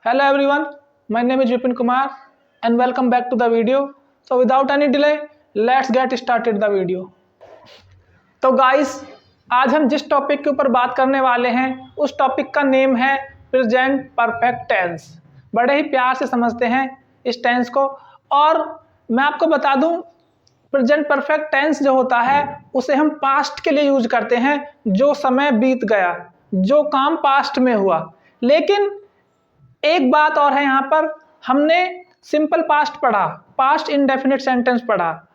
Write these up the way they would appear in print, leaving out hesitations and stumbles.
Hello everyone, my name is Vipin Kumar and welcome back to the video. So without any delay, let's get started the video. तो guys, आज हम जिस topic के ऊपर बात करने वाले हैं उस टॉपिक का नेम है प्रेजेंट परफेक्ट टेंस। बड़े ही प्यार से समझते हैं इस टेंस को। और मैं आपको बता दूं, प्रेजेंट परफेक्ट टेंस जो होता है उसे हम पास्ट के लिए यूज करते हैं, जो समय बीत गया, जो काम पास्ट में हुआ। लेकिन एक बात और है, यहाँ पर हमने सिंपल पास्ट पढ़ा, पास्ट इंडेफिनिट सेंटेंस पढ़ा।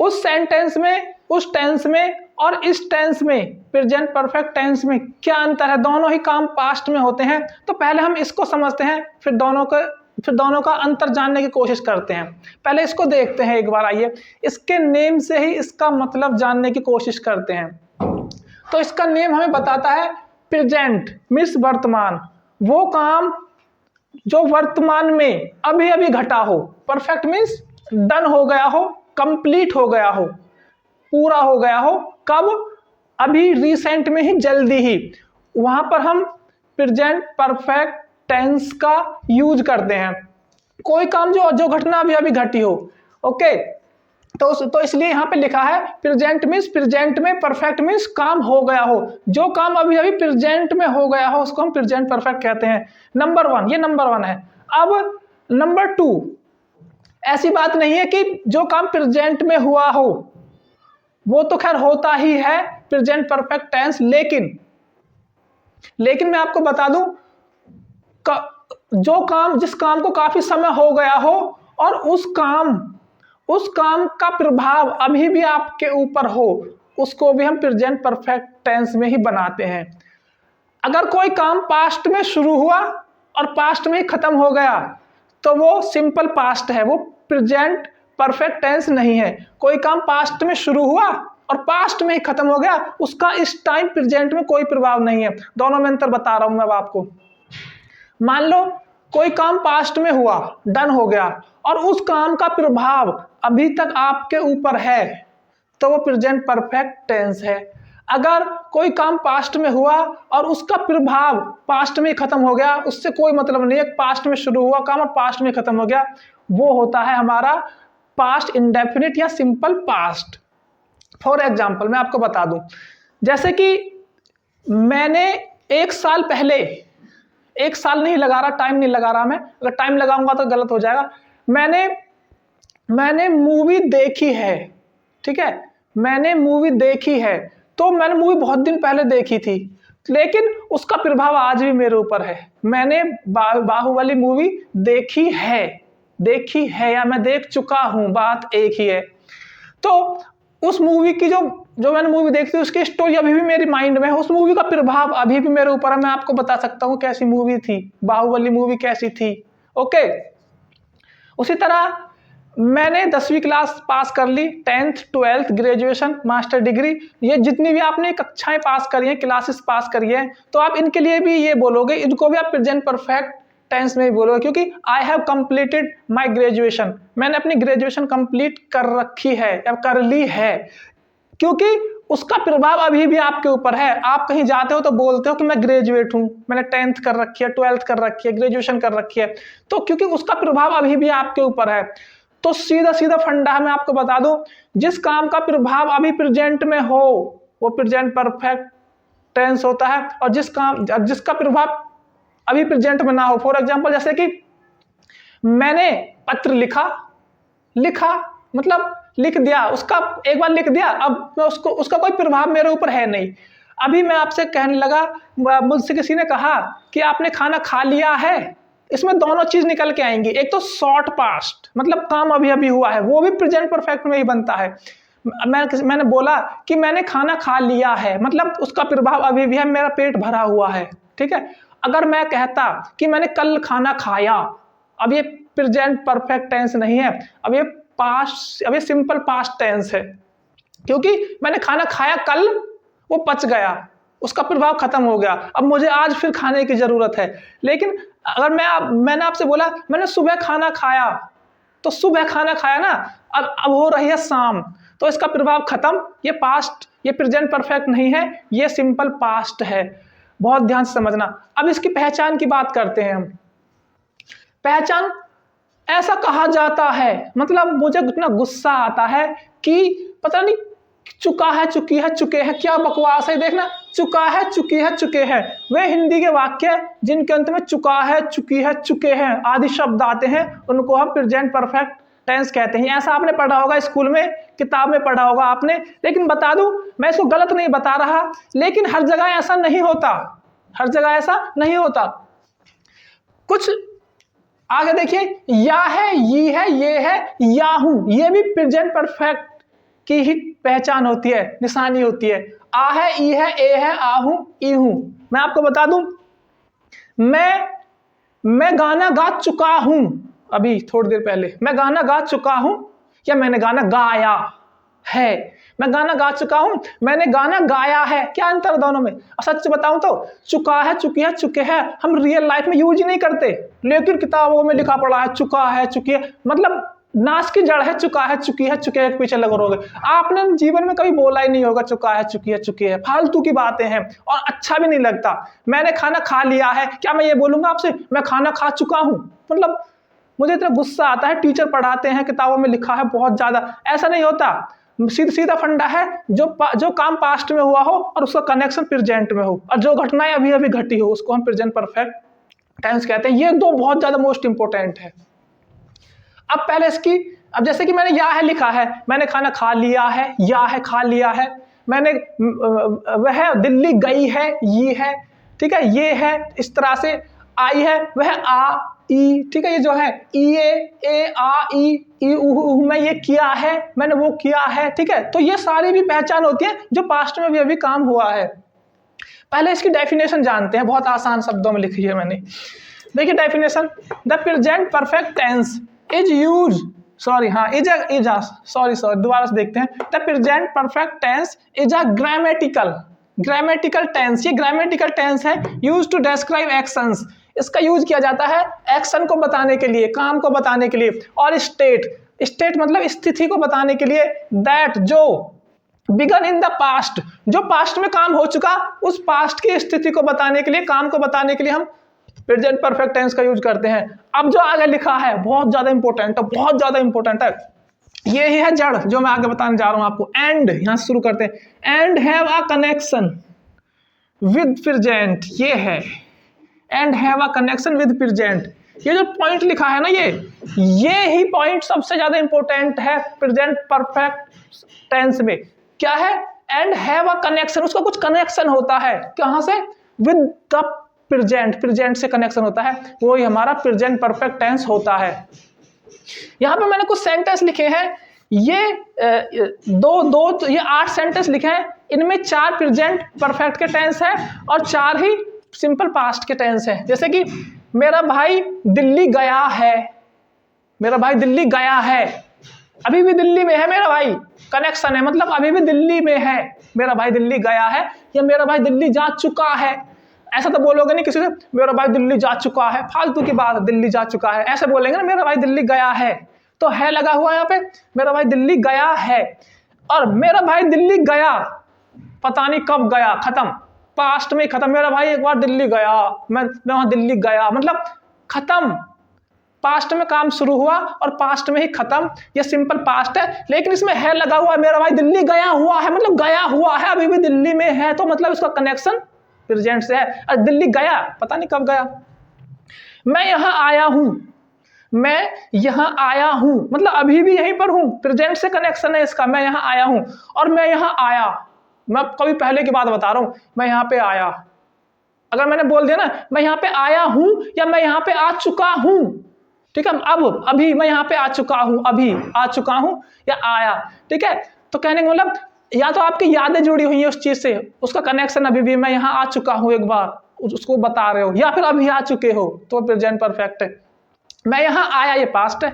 उस सेंटेंस में, उस टेंस में और इस टेंस में, प्रेजेंट परफेक्ट टेंस में क्या अंतर है? दोनों ही काम पास्ट में होते हैं। तो पहले हम इसको समझते हैं, फिर दोनों का अंतर जानने की कोशिश करते हैं। पहले इसको देखते हैं एक बार, आइए इसके नेम से ही इसका मतलब जानने की कोशिश करते हैं। तो इसका नेम हमें बताता है प्रेजेंट मीन्स वर्तमान, वो काम जो वर्तमान में अभी अभी घटा हो। परफेक्ट मीन्स डन हो गया हो, कंप्लीट हो गया हो, पूरा हो गया हो। कब? अभी रिसेंट में ही, जल्दी ही। वहां पर हम प्रेजेंट परफेक्ट टेंस का यूज करते हैं। कोई काम जो घटना अभी अभी घटी हो। ओके, तो इसलिए यहाँ पे लिखा है प्रेजेंट मीन्स प्रेजेंट में, परफेक्ट मीन्स काम हो गया हो। जो काम अभी अभी प्रेजेंट में हो गया हो उसको हम प्रेजेंट परफेक्ट कहते हैं। नंबर वन, ये नंबर वन है। अब नंबर टू, ऐसी बात नहीं है कि जो काम प्रेजेंट में हुआ हो, वो तो खैर होता ही है प्रेजेंट परफेक्ट टेंस। लेकिन मैं आपको बता दूं, जिस काम को काफी समय हो गया हो और उस काम का प्रभाव अभी भी आपके ऊपर हो, उसको भी हम प्रेजेंट परफेक्ट टेंस में ही बनाते हैं। अगर कोई काम पास्ट में शुरू हुआ और पास्ट में ही खत्म हो गया तो वो सिंपल पास्ट है, वो प्रेजेंट परफेक्ट टेंस नहीं है। कोई काम पास्ट में शुरू हुआ और पास्ट में ही खत्म हो गया, उसका इस टाइम प्रेजेंट में कोई प्रभाव नहीं है। दोनों में अंतर बता रहा हूं मैं अब आपको। मान लो कोई काम पास्ट में हुआ, डन हो गया, और उस काम का प्रभाव अभी तक आपके ऊपर है, तो वो प्रेजेंट परफेक्ट टेंस है। अगर कोई काम पास्ट में हुआ और उसका प्रभाव पास्ट में खत्म हो गया, उससे कोई मतलब नहीं है। पास्ट में शुरू हुआ काम और पास्ट में खत्म हो गया, वो होता है हमारा पास्ट इंडेफिनिट या सिंपल पास्ट। फॉर एग्जाम्पल मैं आपको बता दूं, जैसे कि मैंने एक साल पहले, एक साल नहीं लगा रहा, टाइम नहीं लगा रहा मैं, अगर टाइम लगाऊंगा तो गलत हो जाएगा। मैंने मूवी देखी है, ठीक है, मैंने मूवी देखी है। तो मैंने मूवी बहुत दिन पहले देखी थी, लेकिन उसका प्रभाव आज भी मेरे ऊपर है। मैंने बाहुबली मूवी देखी है या मैं देख चुका हूं, बात एक ही है। तो उस मूवी की जो मैंने मूवी देखी थी, उसकी स्टोरी अभी भी मेरी माइंड में है, उस मूवी का प्रभाव अभी भी मेरे ऊपर है। मैं आपको बता सकता हूँ कैसी मूवी थी, बाहुबली मूवी कैसी थी। ओके, उसी तरह मैंने 10वीं क्लास पास कर ली, 10th 12th graduation, master degree, ये जितनी भी आपने कक्षाएं पास करी हैं, क्लासेस पास करी हैं, तो आप इनके लिए भी ये बोलोगे, इनको भी आप प्रेजेंट परफेक्ट टेंस में ही बोलोगे, क्योंकि I have completed my graduation, मैंने अपनी ग्रेजुएशन कंप्लीट कर रखी है या कर ली है। क्योंकि उसका प्रभाव अभी भी आपके ऊपर है। आप कहीं जाते हो तो बोलते हो कि मैं ग्रेजुएट हूं, मैंने 10th कर रखी है, 12th कर रखी है, ग्रेजुएशन कर रखी है, तो क्योंकि उसका प्रभाव अभी भी आपके ऊपर है। तो सीधा फंडा मैं आपको बता दूं, जिस काम का प्रभाव अभी प्रेजेंट में हो वो प्रेजेंट परफेक्ट टेंस होता है, और जिसका प्रभाव अभी प्रेजेंट में ना हो। फॉर एग्जांपल, जैसे कि मैंने पत्र लिखा मतलब लिख दिया, उसका एक बार लिख दिया, अब मैं उसका कोई प्रभाव मेरे ऊपर है नहीं। अभी मैं आपसे कहने लगा, मुझसे किसी ने कहा कि आपने खाना खा लिया है, इसमें दोनों चीज निकल के आएंगी। एक तो शॉर्ट पास्ट, मतलब काम अभी अभी हुआ है, वो भी प्रेजेंट परफेक्ट में ही बनता है। मैंने बोला कि मैंने खाना खा लिया है, मतलब उसका प्रभाव अभी भी है, मेरा पेट भरा हुआ है, ठीक है। अगर मैं कहता कि मैंने कल खाना खाया, अब ये प्रेजेंट परफेक्ट टेंस नहीं है, अब ये सिंपल पास्ट टेंस है, क्योंकि मैंने खाना खाया कल, वो पच गया, उसका प्रभाव खत्म हो गया, अब मुझे आज फिर खाने की जरूरत है। लेकिन अगर मैंने आपसे बोला मैंने सुबह खाना खाया, तो सुबह खाना खाया ना, अब हो रही है शाम, तो इसका प्रभाव खत्म। ये पास्ट, ये प्रेजेंट परफेक्ट नहीं है, ये सिंपल पास्ट है। बहुत ध्यान से समझना। अब इसकी पहचान की बात करते हैं हम। पहचान ऐसा कहा जाता है, मतलब मुझे इतना गुस्सा आता है कि पता नहीं चुका है, चुकी है, चुके हैं, क्या बकवास है। देखना, चुका है, चुकी है, चुके हैं, वे हिंदी के वाक्य जिनके अंत में चुका है, चुकी है, चुके हैं आदि शब्द आते हैं, उनको हम प्रेजेंट परफेक्ट टेंस कहते हैं। ऐसा आपने पढ़ा होगा स्कूल में, किताब में पढ़ा होगा आपने। लेकिन बता दूं, मैं इसको गलत नहीं बता रहा, लेकिन हर जगह ऐसा नहीं होता, हर जगह ऐसा नहीं होता। कुछ आगे देखिए, या है, ये है, ये है, या हूं, ये भी प्रेजेंट परफेक्ट की ही पहचान होती है, निशानी होती है। आ है, ई है, ए है, आ हूं, ई हूं। मैं आपको बता दूं, मैं गाना गा चुका हूं, अभी थोड़ी देर पहले मैं गाना गा चुका हूं, या मैंने गाना गाया है। मैं गाना गा चुका हूं, मैंने गाना गाया है, क्या अंतर है दोनों में? और सच बताऊं तो चुका है, चुकी है, चुके हैं हम रियल लाइफ में यूज ही नहीं करते, लेकिन किताबों में लिखा पड़ा है चुका है, चुकी है, मतलब नाश की जड़ है चुका है, चुकी है, चुके हैं के पीछे लगे रहोगे। आपने जीवन में कभी बोला ही नहीं होगा चुका है, चुकी है, चुके हैं, फालतू की बातें हैं और अच्छा भी नहीं लगता। मैंने खाना खा लिया है, क्या मैं ये बोलूंगा आपसे मैं खाना खा चुका हूं? मतलब मुझे इतना गुस्सा आता है, टीचर पढ़ाते हैं, किताबों में लिखा है बहुत ज्यादा, ऐसा नहीं होता। सीधा फंडा है, जो काम पास्ट में हुआ हो और उसका कनेक्शन प्रेजेंट में हो, और जो घटनाएं अभी अभी घटी हो उसको हम प्रेजेंट परफेक्ट टेंस कहते हैं। ये दो बहुत ज्यादा मोस्ट इंपोर्टेंट है। अब पहले इसकी, अब जैसे कि मैंने या है लिखा है, मैंने खाना खा लिया है, या है, खा लिया है, मैंने वह दिल्ली गई है, ये है, ठीक है, ये है, इस तरह से आई है, वह आ, ई, ठीक है, ये जो है ई, ए, आ, ई ऊ, मैं ये किया है, मैंने वो किया है, ठीक है। तो ये सारी भी पहचान होती है जो पास्ट में भी अभी काम हुआ है। पहले इसकी डेफिनेशन जानते हैं, बहुत आसान शब्दों में लिखी है मैंने। देखिए definition, the present perfect tense is use, sorry हाँ, सॉरी दोबारा से देखते हैं। The present perfect tense is a grammatical tense, ये ग्रामेटिकल टेंस है, यूज टू डिस्क्राइब एक्शंस, इसका यूज किया जाता है एक्शन को बताने के लिए, काम को बताने के लिए, और स्टेट मतलब स्थिति को बताने के लिए, दैट जो बिगन इन द पास्ट, जो पास्ट में काम हो चुका, उस पास्ट की स्थिति को बताने के लिए, काम को बताने के लिए हम प्रेजेंट परफेक्ट टेंस का यूज करते हैं। अब जो आगे लिखा है बहुत ज्यादा इंपॉर्टेंट है, बहुत ज्यादा इंपॉर्टेंट है, ये ही है जड़ जो मैं आगे बताने जा रहा हूं आपको। एंड, यहां से शुरू करते हैं। And have a connection with present, ये है and have a connection with present. ये जो पॉइंट लिखा है ना, ये ही पॉइंट सबसे ज्यादा इंपॉर्टेंट है प्रेजेंट परफेक्ट टेंस में। क्या है? एंड हैव अ कनेक्शन, उसका कुछ कनेक्शन होता है, कहां से? विद द प्रेजेंट से कनेक्शन होता है, वो ही हमारा प्रेजेंट परफेक्ट टेंस होता है। यहां पे मैंने कुछ सेंटेंस लिखे हैं, ये ये 8 सेंटेंस लिखे हैं, इनमें 4 प्रेजेंट परफेक्ट के टेंस है और 4 ही सिंपल पास्ट के टेंस है। जैसे कि मेरा भाई दिल्ली गया है, मेरा भाई दिल्ली गया है, अभी भी दिल्ली में है मेरा भाई, कनेक्शन है, मतलब अभी भी दिल्ली में है, मेरा भाई दिल्ली गया है, या मेरा भाई दिल्ली जा चुका है। ऐसा तो बोलोगे नहीं किसी से, मेरा भाई दिल्ली जा चुका है, फालतू की बात, दिल्ली जा चुका है, ऐसे बोलेंगे ना, मेरा भाई दिल्ली गया है, तो है लगा हुआ यहाँ पे, मेरा भाई दिल्ली गया है। और मेरा भाई दिल्ली गया, पता नहीं कब गया, खत्म, पास्ट में खत्म, मेरा भाई एक बार दिल्ली गया, मैं वहां दिल्ली गया, मतलब खत्म, पास्ट में काम शुरू हुआ और पास्ट में ही खत्म, ये सिंपल पास्ट है। लेकिन इसमें है लगा हुआ, मेरा भाई दिल्ली गया हुआ है, मतलब गया हुआ है, अभी भी दिल्ली में है, तो मतलब इसका कनेक्शन प्रेजेंट से है। और दिल्ली गया, पता नहीं कब गया। मैं यहां आया हूं, मैं यहां आया हूं, मतलब अभी भी यहीं पर हूं, प्रेजेंट से कनेक्शन है इसका, मैं यहां आया हूं। और मैं यहां आया, मैं कभी पहले की बात बता रहा हूं, मैं यहां पे आया, अगर मैंने बोल दिया ना मैं यहां पे आया हूं या मैं यहां पे आ चुका हूं, ठीक है, अब अभी मैं यहां पे आ चुका हूं, अभी आ चुका हूं या आया, ठीक है, तो कहने का मतलब या तो आपकी यादें जुड़ी हुई है उस चीज से, उसका कनेक्शन अभी भी, मैं यहां आ चुका हूं एक बार, उसको बता रहे हो, या फिर अभी आ चुके हो, तो प्रेजेंट परफेक्ट है। मैं यहां आया, ये पास्ट है।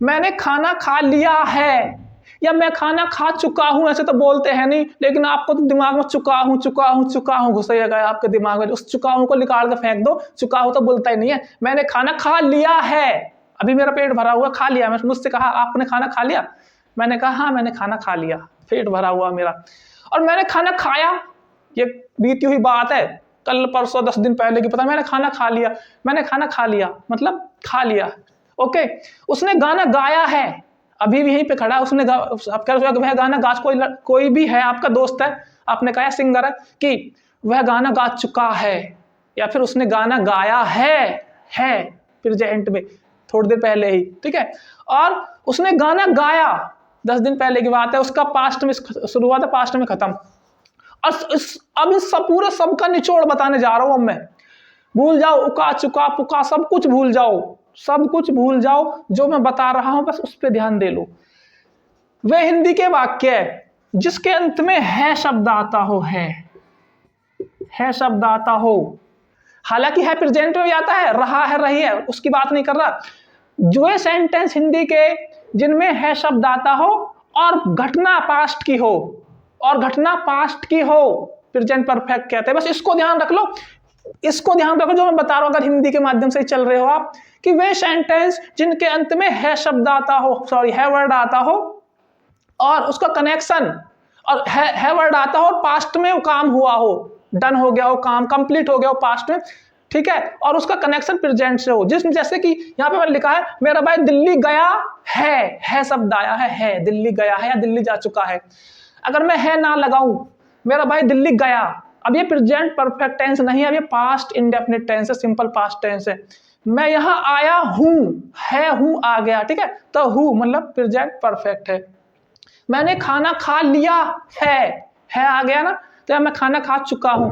मैंने खाना खा लिया है या मैं खाना खा चुका हूं, ऐसे तो बोलते हैं नहीं, लेकिन आपको तो दिमाग में चुका हूं घुसेगा आपके दिमाग में, उस चुका हूं को निकाल के फेंक दो, चुका हूं तो बोलता ही नहीं है। मैंने खाना खा लिया है, अभी मेरा पेट भरा हुआ, खा लिया, मुझसे कहा आपने खाना खा लिया, मैंने कहा हाँ मैंने खाना खा लिया, पेट भरा हुआ मेरा। और मैंने खाना खाया, ये बीती हुई बात है, कल परसों 10 दिन पहले की, पता मैंने खाना खा लिया, मैंने खाना खा लिया मतलब खा लिया। ओके, उसने गाना गाया है, अभी भी यहीं पे खड़ा है, उसने आप कह रहे हो वह गाना गा, कोई भी है आपका दोस्त है, आपने कहा सिंगर है कि वह गाना गा चुका है, या फिर उसने गाना गाया है प्रेजेंट में थोड़ी देर पहले ही, ठीक है। और उसने गाना गाया 10 दिन पहले की बात है, उसका पास्ट में शुरू हुआ था, पास्ट में खत्म। और अब इस पूरे सब का निचोड़ बताने जा रहा हूं अब मैं। भूल जाओ उका चुका पुका, सब कुछ भूल जाओ, सब कुछ भूल जाओ, जो मैं बता रहा हूं बस उस पर ध्यान दे लो। वे हिंदी के वाक्य जिसके अंत में है शब्द आता हो, है शब्द आता हो, हालांकि है प्रेजेंट में भी आता है, रहा है रही है, उसकी बात नहीं कर रहा। जो ये सेंटेंस हिंदी के जिनमें है शब्द आता हो और घटना पास्ट की हो, और घटना पास्ट की हो, प्रेजेंट परफेक्ट कहते हैं। बस इसको ध्यान रख लो, इसको ध्यान रखो जो मैं बता रहा हूं, अगर हिंदी के माध्यम से चल रहे हो आप, कि वे सेंटेंस जिनके अंत में है शब्द आता हो, सॉरी है वर्ड आता हो, और उसका कनेक्शन, और है वर्ड आता हो और पास्ट में वो काम हुआ हो, डन हो गया हो, काम कंप्लीट हो गया हो पास्ट में, ठीक है, और उसका कनेक्शन प्रेजेंट से हो। जैसे कि यहाँ पे मैंने लिखा है मेरा भाई दिल्ली गया है शब्द आया है, दिल्ली गया है या दिल्ली जा चुका है। अगर मैं है ना लगाऊं, मेरा भाई दिल्ली गया, अब ये प्रेजेंट परफेक्ट टेंस नहीं है, अब ये पास्ट इंडेफिनिट टेंस है, सिंपल पास्ट टेंस है। मैं यहां आया हूं, है हूं आ गया, ठीक है, तो हूं मतलब प्रेजेंट परफेक्ट है। मैंने खाना खा लिया है आ गया ना, तो मैं खाना खा चुका हूं।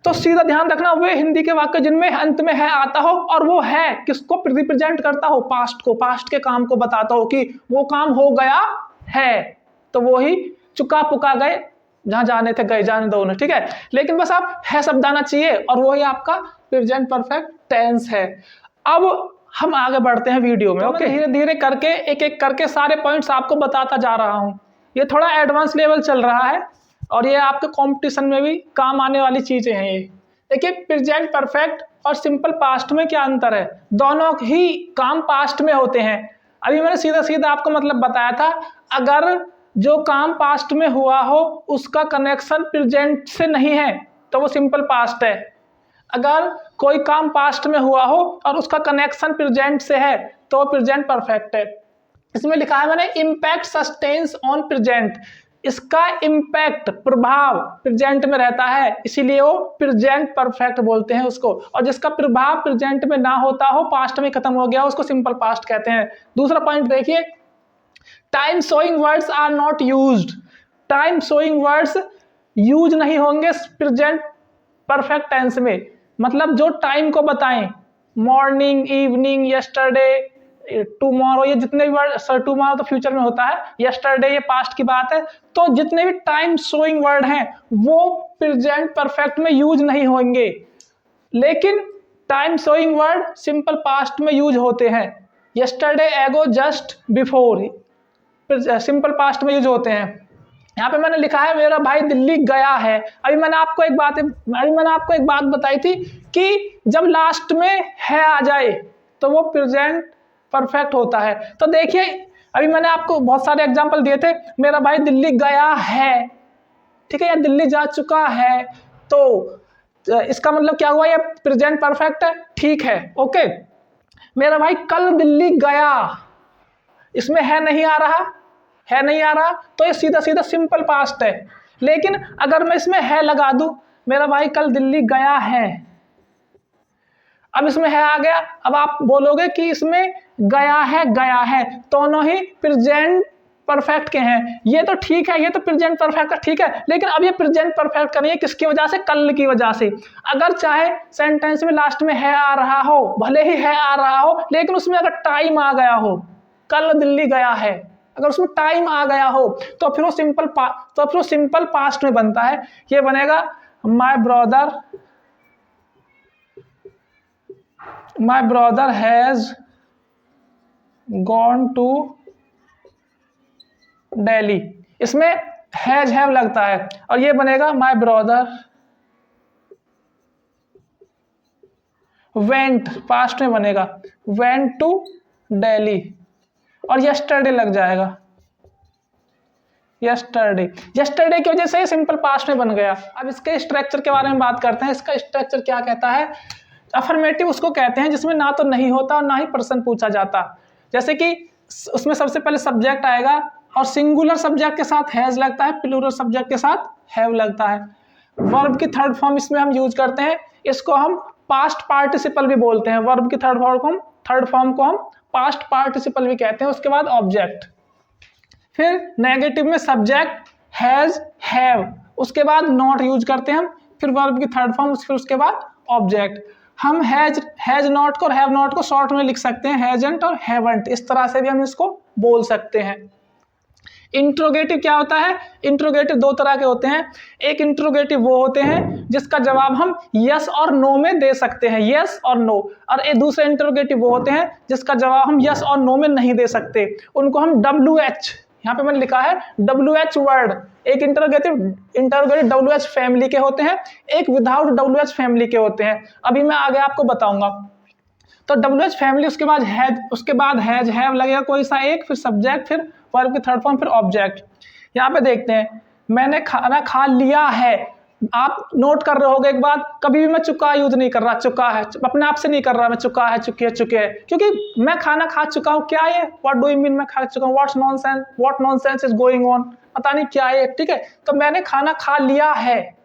तो सीधा ध्यान रखना, वे हिंदी के वाक्य जिनमें अंत में है आता हो, और वो है किसको रिप्रेजेंट करता हो, पास्ट को, पास्ट के काम को बताता हो कि वो काम हो गया है, तो वो ही चुका पुका गए, जहां जाने थे गए, जाने दो उन्हें, ठीक है। लेकिन बस आप है शब्द आना चाहिए, और वही आपका प्रेजेंट परफेक्ट टेंस है। अब हम आगे बढ़ते हैं वीडियो में। ओके, धीरे धीरे करके एक एक करके सारे पॉइंट्स आपको बताता जा रहा हूं। ये थोड़ा एडवांस लेवल चल रहा है, और ये आपके कंपटीशन में भी काम आने वाली चीजें हैं। ये देखिए, प्रेजेंट परफेक्ट और सिंपल पास्ट में क्या अंतर है, दोनों ही काम पास्ट में होते हैं। अभी मैंने सीधा सीधा आपको मतलब बताया था, अगर जो काम पास्ट में हुआ हो उसका कनेक्शन प्रेजेंट से नहीं है तो वो सिंपल पास्ट है। अगर कोई काम पास्ट में हुआ हो और उसका कनेक्शन प्रेजेंट से है तो वो प्रेजेंट परफेक्ट है। इसमें लिखा है मैंने इम्पैक्ट सस्टेन्स ऑन प्रेजेंट, इसका इम्पैक्ट प्रभाव प्रेजेंट में रहता है, इसीलिए वो प्रेजेंट परफेक्ट बोलते हैं उसको। और जिसका प्रभाव प्रेजेंट में ना होता हो, पास्ट में खत्म हो गया, उसको सिंपल पास्ट कहते हैं। दूसरा पॉइंट देखिए, time showing words are not used, time showing words use नहीं होंगे प्रेजेंट परफेक्ट टेंस में। मतलब जो टाइम को बताएं, मॉर्निंग, इवनिंग, यस्टरडे, टुमारो, ये जितने भी वर्ड, सर टुमारो तो फ्यूचर में होता है, यस्टरडे ये पास्ट की बात है, तो जितने भी टाइम शोइंग वर्ड हैं वो प्रेजेंट परफेक्ट में यूज नहीं होंगे। लेकिन time showing word simple past में यूज होते हैं। यस्टरडे, एगो, जस्ट, बिफोर सिंपल पास्ट में यूज होते हैं। यहाँ पे मैंने लिखा है मेरा भाई दिल्ली गया है। अभी मैंने आपको एक बात बताई थी कि जब लास्ट में है आ जाए तो वो प्रेजेंट परफेक्ट होता है। तो देखिए, अभी मैंने आपको बहुत सारे एग्जांपल दिए थे, मेरा भाई दिल्ली गया है, ठीक है, या दिल्ली जा चुका है, तो इसका मतलब क्या हुआ, ये प्रेजेंट परफेक्ट है, ठीक है, ओके। मेरा भाई कल दिल्ली गया, इसमें है नहीं आ रहा, तो ये सीधा सीधा सिंपल पास्ट है। लेकिन अगर मैं इसमें है लगा दूं, मेरा भाई कल दिल्ली गया है, अब इसमें है आ गया, अब आप बोलोगे कि इसमें गया है, दोनों ही प्रेजेंट परफेक्ट के हैं। ये तो ठीक है, ये तो प्रेजेंट परफेक्ट का ठीक है, लेकिन अब ये प्रेजेंट परफेक्ट का नहीं है, किसकी वजह से, कल की वजह से। अगर चाहे सेंटेंस में लास्ट में है आ रहा हो, भले ही है आ रहा हो, लेकिन उसमें अगर टाइम आ गया हो, कल दिल्ली गया है, अगर उसमें टाइम आ गया हो तो फिर वो सिंपल पास्ट में बनता है। ये बनेगा my brother has gone to Delhi, इसमें हैज हैव लगता है, और ये बनेगा माय ब्रदर वेंट, पास्ट में बनेगा वेंट टू दिल्ली, और यस्टरडे लग जाएगा। यस्टरडे, यस्टरडे की वजह से सिंपल पास्ट में बन गया। अब इसके स्ट्रक्चर के बारे में बात करते हैं। इसका स्ट्रक्चर क्या कहता है? अफर्मेटिव उसको कहते हैं जिसमें ना तो नहीं होता और ना ही प्रश्न पूछा जाता। जैसे कि उसमें सबसे पहले सब्जेक्ट आएगा और सिंगुलर सब्जेक्ट के साथ हैज लगता है, प्लूरल सब्जेक्ट के साथ हैव लगता है। वर्ब की थर्ड फॉर्म इसमें हम यूज करते हैं, इसको हम पास्ट पार्टिसिपल भी बोलते हैं। वर्ब की थर्ड फॉर्म को हम पास्ट पार्टिसिपल भी कहते हैं। उसके बाद ऑब्जेक्ट, फिर नेगेटिव में सब्जेक्ट हैज हैव, उसके बाद नॉट यूज करते हैं हम, फिर वर्ब की थर्ड फॉर्म, फिर उसके बाद ऑब्जेक्ट। हम हैज नॉट को और हैव नॉट को शॉर्ट में लिख सकते हैं, हैजंट और हैवंट, इस तरह से भी हम इसको बोल सकते हैं। इंट्रोगेटिव क्या होता है? इंट्रोगेटिव दो तरह के होते हैं। एक इंट्रोगेटिव वो होते हैं जिसका जवाब हम यस और नो में दे सकते हैं, यस और नो, और एक दूसरे इंट्रोगेटिव वो होते हैं जिसका जवाब हम यस और नो में नहीं दे सकते, उनको हम WH, यहाँ पे मैंने लिखा है WH वर्ड। एक इंटरोगेटिव WH फैमिली के होते हैं, एक विदाउट WH फैमिली के होते हैं। अभी मैं आगे आपको बताऊंगा। तो WH फैमिली, उसके बाद हैज हैव लगेगा कोई सा एक, फिर सब्जेक्ट, फिर वर्ब की थर्ड फॉर्म, फिर ऑब्जेक्ट। यहाँ पे देखते हैं, मैंने खाना खा लिया है। आप नोट कर रहे होगे एक बात, कभी भी मैं चुका यूज नहीं कर रहा, चुका है अपने आप से नहीं कर रहा, मैं चुका है, चुके है, क्योंकि मैं खाना खा चुका हूँ। क्या है? व्हाट डू यू मीन मैं खा चुका हूँ? What nonsense is going on, पता नहीं क्या है, ठीक है। तो मैंने खाना खा लिया है,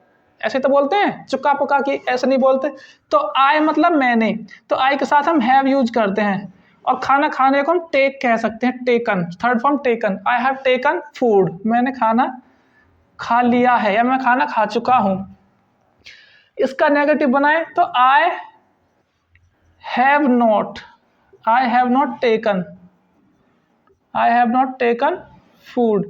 ऐसे तो बोलते हैं, चुका पुका की ऐसे नहीं बोलते। तो आई मतलब मैंने, तो आई के साथ हम हैव यूज करते हैं। और खाना खाने को हम टेक कह सकते हैं, taken, third form taken, I have taken food, मैंने खाना खा लिया है या मैं खाना खा चुका हूं। इसका नेगेटिव बनाए तो I have not taken food.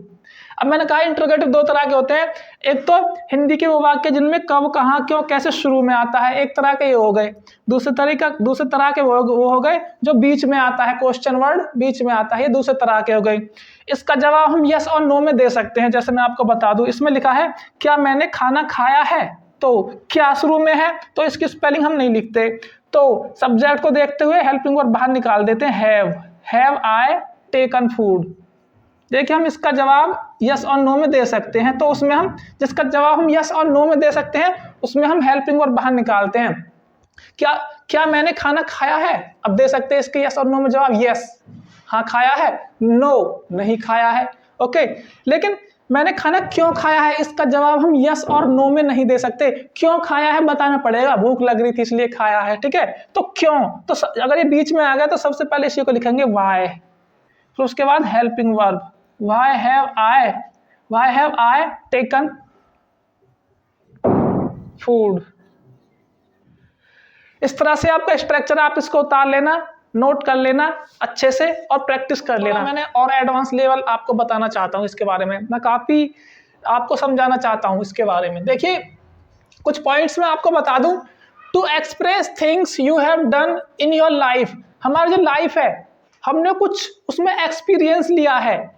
अब मैंने कहा इंट्रोगेटिव दो तरह के होते हैं, एक तो हिंदी के वो वाक्य जिनमें कब, कहाँ, क्यों, कैसे शुरू में आता है, एक तरह के ये हो गए। दूसरे तरह के वो हो गए जो बीच में आता है, क्वेश्चन वर्ड बीच में आता है, ये दूसरे तरह के हो गए। इसका जवाब हम यस और नो में दे सकते हैं। जैसे मैं आपको बता दूं, इसमें लिखा है क्या मैंने खाना खाया है, तो क्या शुरू में है, तो इसकी स्पेलिंग हम नहीं लिखते, तो सब्जेक्ट को देखते हुए हेल्पिंग वर्ब बाहर निकाल देते हैं, हैव आई टेकन फूड। देखिए हम इसका जवाब यस और नो में दे सकते हैं, तो उसमें हम जिसका जवाब हम यस और नो में दे सकते हैं उसमें हम हेल्पिंग वर्ब बाहर निकालते हैं। क्या मैंने खाना खाया है, अब दे सकते हैं इसके यस और नो में जवाब यस, हाँ खाया है, नो नहीं खाया है, ओके। लेकिन मैंने खाना क्यों खाया है, इसका जवाब हम यस और नो में नहीं दे सकते। क्यों खाया है बताना पड़ेगा, भूख लग रही थी इसलिए खाया है, ठीक है। तो क्यों, तो अगर ये बीच में आ गया तो सबसे पहले इसी को लिखेंगे वाई, फिर उसके बाद helping verb, why have I taken food। इस तरह से आपका स्ट्रक्चर, आप इसको उतार लेना, नोट कर लेना अच्छे से और प्रैक्टिस कर लेना। मैंने और एडवांस लेवल आपको बताना चाहता हूँ इसके बारे में, मैं काफी आपको समझाना चाहता हूँ इसके बारे में। देखिए कुछ पॉइंट्स में आपको बता दूं, to express things you have done in your life. हमारी जो लाइफ है, हमने कुछ उसमें एक्सपीरियंस लिया है,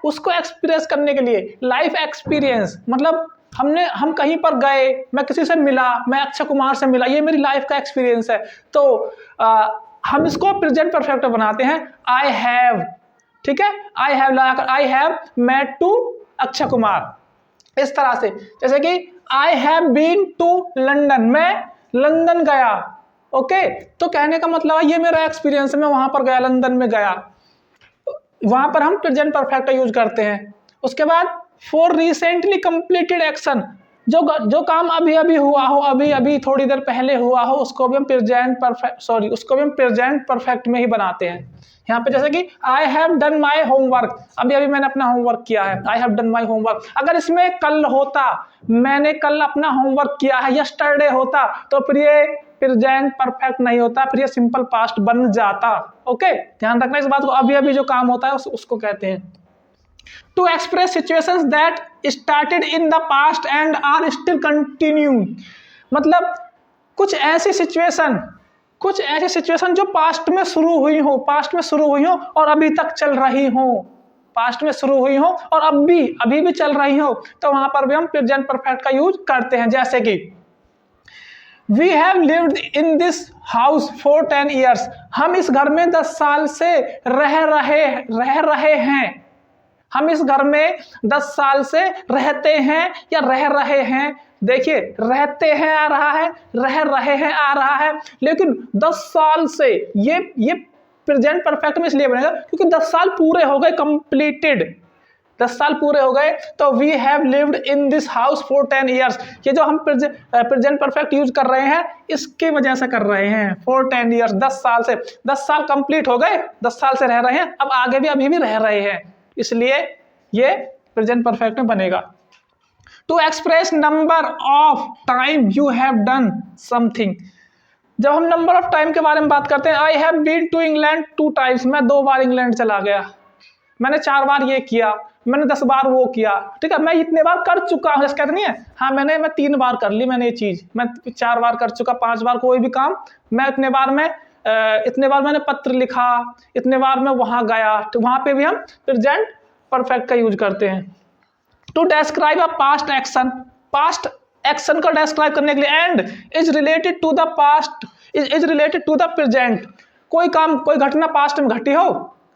उसको एक्सपीरियंस करने के लिए लाइफ एक्सपीरियंस मतलब हम कहीं पर गए, मैं किसी से मिला, मैं अक्षय कुमार से मिला, ये मेरी लाइफ का एक्सपीरियंस है। तो हम इसको प्रेजेंट परफेक्ट बनाते हैं, आई हैव, ठीक है, आई हैव लगाकर I have met to Akshay Kumar, इस तरह से। जैसे कि I have been to London, मैं लंदन गया, ओके। तो कहने का मतलब है ये मेरा एक्सपीरियंस है, मैं वहां पर गया, लंदन में गया, वहां पर हम प्रेजेंट परफेक्ट यूज करते हैं। उसके बाद फॉर रिसेंटली कंप्लीटेड एक्शन, जो काम अभी अभी हुआ हो, अभी थोड़ी देर पहले हुआ हो, उसको भी हम प्रेजेंट परफेक्ट में ही बनाते हैं। यहाँ पे जैसे कि I have done my homework, अभी मैंने अपना होमवर्क किया है, I have done my homework. अगर इसमें कल होता, मैंने कल अपना होमवर्क किया है, यस्टरडे होता, तो फिर ये प्रेजेंट परफेक्ट नहीं होता, फिर ये सिंपल पास्ट बन जाता, ओके। ध्यान रखना इस बात को, अभी जो काम होता है उसको कहते हैं। To express situations that started in the past and are still continue, मतलब कुछ ऐसी सिचुएशन जो पास्ट में शुरू हुई हो और अभी तक चल रही हो, पास्ट में शुरू हुई हो और अभी भी चल रही हो, तो वहां पर भी हम प्रेजेंट परफेक्ट का यूज करते हैं। जैसे कि We have lived in this house for 10 years, हम इस घर में 10 साल से रह रहे हैं, हम इस घर में 10 साल से रहते हैं या रह रहे हैं। देखिए, रहते हैं आ रहा है, रह रहे हैं आ रहा है, लेकिन 10 साल से ये प्रेजेंट परफेक्ट में इसलिए बनेगा क्योंकि 10 साल पूरे हो गए, कंप्लीटेड 10 साल पूरे हो गए। तो we have lived in this house for 10 years. ये जो हम प्रेजेंट परफेक्ट यूज कर रहे हैं इसकी वजह से कर रहे हैं, फॉर 10 ईयर्स, 10 साल से। 10 साल कंप्लीट हो गए, 10 साल से रह रहे हैं, अब आगे भी अभी भी रह रहे हैं, इसलिए ये प्रेजेंट परफेक्ट में बनेगा। To express number of time you have done something. जब हम नंबर ऑफ टाइम के बारे में बात करते हैं, I have been to England 2 times, मैं 2 बार इंग्लैंड चला गया, मैंने 4 बार ये किया, मैंने 10 बार वो किया, ठीक है, मैं इतने बार कर चुका हूँ, जैसे कहते नहीं है, हाँ मैं 3 बार कर ली मैंने ये चीज़, मैं 4 बार कर चुका, 5 बार कोई भी काम, मैं इतने बार मैंने पत्र लिखा, इतने बार मैं वहाँ गया, तो वहाँ पे भी हम प्रेजेंट परफेक्ट का यूज करते हैं। To describe a past action, past action को डिस्क्राइब करने के लिए, and is related to the past, is related to the present. कोई काम, कोई घटना पास्ट में घटी हो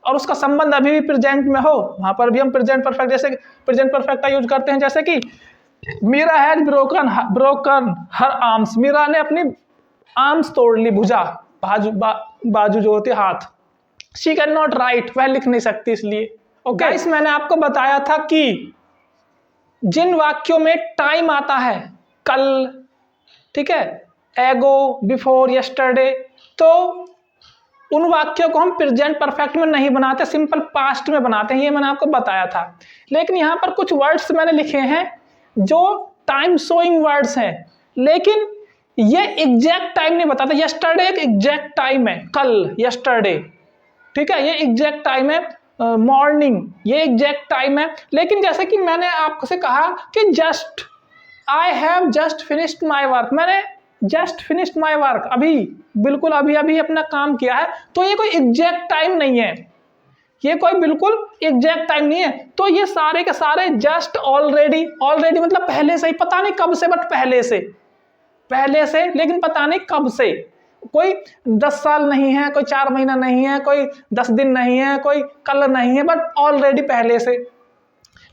और उसका संबंध अभी भी प्रेजेंट में हो, वहां पर भी हम प्रेजेंट परफेक्ट, जैसे प्रेजेंट परफेक्ट का यूज करते हैं। जैसे कि Meera has broken her arms, मीरा ने अपनी आर्म्स तोड़ ली, भुजा, बाजू जो होती है, हाथ। शी कैन नॉट राइट, वह लिख नहीं सकती, इसलिए ओके। इस मैंने आपको बताया था कि जिन वाक्यों में टाइम आता है, कल, ठीक है, एगो, बिफोर, यस्टरडे, तो उन वाक्यों को हम प्रेजेंट परफेक्ट में नहीं बनाते, सिंपल पास्ट में बनाते हैं, ये मैंने आपको बताया था। लेकिन यहाँ पर कुछ वर्ड्स मैंने लिखे हैं जो टाइम शोइंग वर्ड्स हैं, लेकिन ये एग्जैक्ट टाइम नहीं बताता। यस्टरडे एक एग्जैक्ट टाइम है, कल, यस्टरडे, ठीक है, ये एग्जैक्ट टाइम है। मॉर्निंग, ये एग्जैक्ट टाइम है। लेकिन जैसे कि मैंने आपसे कहा कि just, I have just finished my work, मैंने जस्ट फिनिश्ड माई वर्क, अभी, बिल्कुल अभी अभी अपना काम किया है, तो ये कोई एग्जैक्ट टाइम नहीं है, ये कोई बिल्कुल एग्जैक्ट टाइम नहीं है। तो ये सारे के सारे जस्ट, ऑलरेडी, ऑलरेडी मतलब पहले से ही, पता नहीं कब से, बट पहले से, लेकिन पता नहीं कब से। कोई 10 साल नहीं है, कोई 4 महीना नहीं है, कोई 10 दिन नहीं है, कोई कल नहीं है, बट ऑलरेडी, पहले से।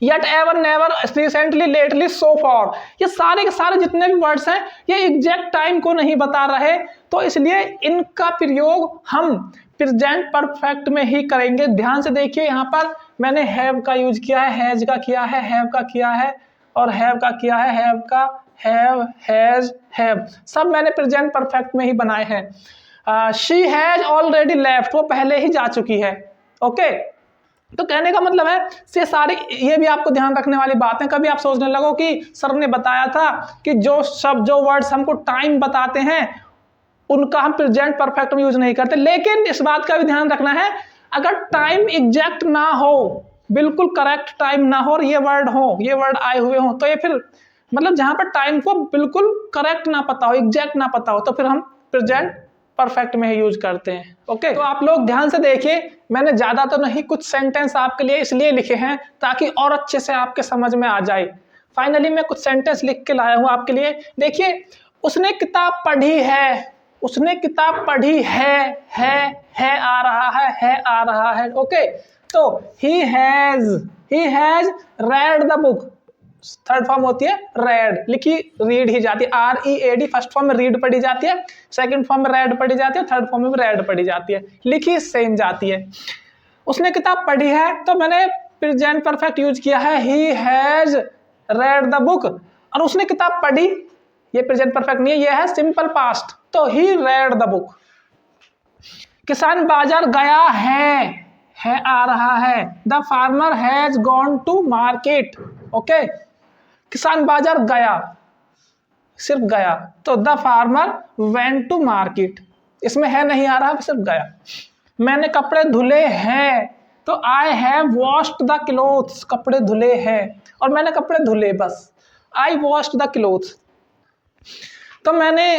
Yet, ever, never, recently, lately, so far, ये सारे के सारे जितने भी वर्ड्स हैं ये एग्जैक्ट टाइम को नहीं बता रहे, तो इसलिए इनका प्रयोग हम प्रेजेंट परफेक्ट में ही करेंगे। ध्यान से देखिए, यहाँ पर मैंने हैव का यूज किया है, हैज का किया है, हैव का किया है, और हैव का किया है, हैव का, हैव, हैज, हैव, सब मैंने प्रेजेंट परफेक्ट में ही बनाए हैं। शी हैज ऑलरेडी लेफ्ट, वो पहले ही जा चुकी है, ओके। तो कहने का मतलब है ये सारे, ये भी आपको ध्यान रखने वाली बात है। कभी आप सोचने लगो कि सर ने बताया था कि जो शब्द, जो वर्ड्स हमको टाइम बताते हैं उनका हम प्रेजेंट परफेक्ट में यूज नहीं करते, लेकिन इस बात का भी ध्यान रखना है, अगर टाइम एग्जैक्ट ना हो, बिल्कुल करेक्ट टाइम ना हो और ये वर्ड आए हुए हो, तो ये फिर मतलब जहां पर टाइम को बिल्कुल करेक्ट ना पता हो, एग्जैक्ट ना पता हो, तो फिर हम प्रेजेंट परफेक्ट में ही यूज करते हैं, ओके। तो आप लोग ध्यान से देखिए, मैंने ज्यादा तो नहीं, कुछ सेंटेंस आपके लिए इसलिए लिखे हैं ताकि और अच्छे से आपके समझ में आ जाए। फाइनली मैं कुछ सेंटेंस लिख के लाया हूं आपके लिए। देखिए, उसने किताब पढ़ी है, उसने किताब पढ़ी है आ रहा है, ओके। तो he has read the book, third form होती है रेड, लिखी रीड ही जाती है, READ, फर्स्ट फॉर्म में रीड पढ़ी जाती है, सेकंड फॉर्म में रेड पढ़ी जाती है, थर्ड फॉर्म में रेड पढ़ी जाती है, लिखी सेम जाती है। उसने किताब पढ़ी है, तो मैंने प्रेजेंट परफेक्ट यूज किया है, he has read the book, और उसने किताब पढ़ी, ये प्रेजेंट परफेक्ट नहीं है, ये है सिंपल पास्ट, तो ही रेड द बुक। किसान बाजार गया है आ रहा है, the farmer has gone to market, okay. किसान बाजार गया, सिर्फ गया, तो the farmer went to market, इसमें है नहीं आ रहा, सिर्फ गया। मैंने कपड़े धुले हैं, तो I have washed the clothes, कपड़े धुले हैं, और मैंने कपड़े धुले, बस, आई वॉश्ड द क्लोथ्स। तो मैंने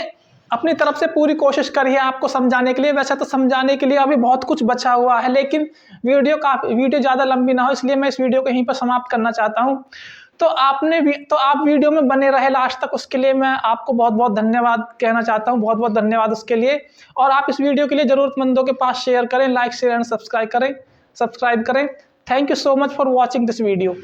अपनी तरफ से पूरी कोशिश करी है आपको समझाने के लिए। वैसे तो समझाने के लिए अभी बहुत कुछ बचा हुआ है, लेकिन वीडियो ज़्यादा लंबी ना हो, इसलिए मैं इस वीडियो को यहीं पर समाप्त करना चाहता हूं। तो आप वीडियो में बने रहे लास्ट तक, उसके लिए मैं आपको बहुत बहुत धन्यवाद कहना चाहता हूं, बहुत बहुत धन्यवाद उसके लिए। और आप इस वीडियो के लिए ज़रूरतमंदों के पास शेयर करें, लाइक, शेयर एंड सब्सक्राइब करें। Thank you so much for watching this video.